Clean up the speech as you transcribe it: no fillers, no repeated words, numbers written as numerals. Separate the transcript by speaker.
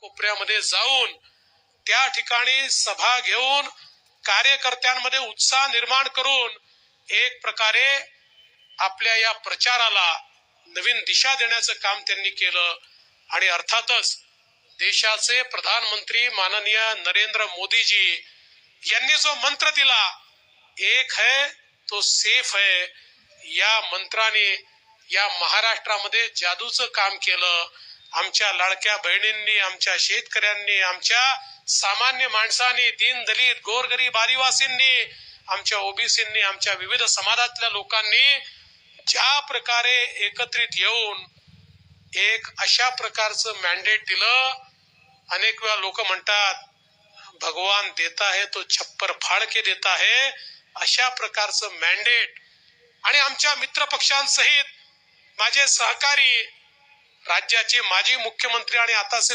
Speaker 1: कोपऱ्यामध्ये जाऊन त्या ठिकाणी सभा घेऊन कार्यकर्त्यांमध्ये उत्साह निर्माण करून एक प्रकारे आपल्या या प्रचाराला नवीन दिशा देण्याचं काम त्यांनी केलं. आणि अर्थातच देशाचे प्रधानमंत्री माननीय नरेंद्र मोदीजी यांनी जो मंत्र दिला, एक है तो सेफ है, या मंत्राने या महाराष्ट्रामध्ये जादूचं काम केलं. आमच्या लाडक्या बहिणींनी, आमच्या शेतकऱ्यांनी, आमच्या सामान्य माणसांनी, दीन दलित गोरगरीब आदिवासींनी, आमच्या ओबीसींनी, आमच्या विविध समाजातल्या लोकांनी ज्या प्रकारे एकत्रित येऊन एक अशा प्रकारचं मॅन्डेट दिलं. अनेक वेळा लोक म्हणतात भगवान देता है तो छप्पर फाड़ के देता है, अशा प्रकारचं मॅन्डेट. आणि आमच्या मित्र पक्षांसहित माझे सहकारी राज्याचे माजी मुख्यमंत्री आणि आताचे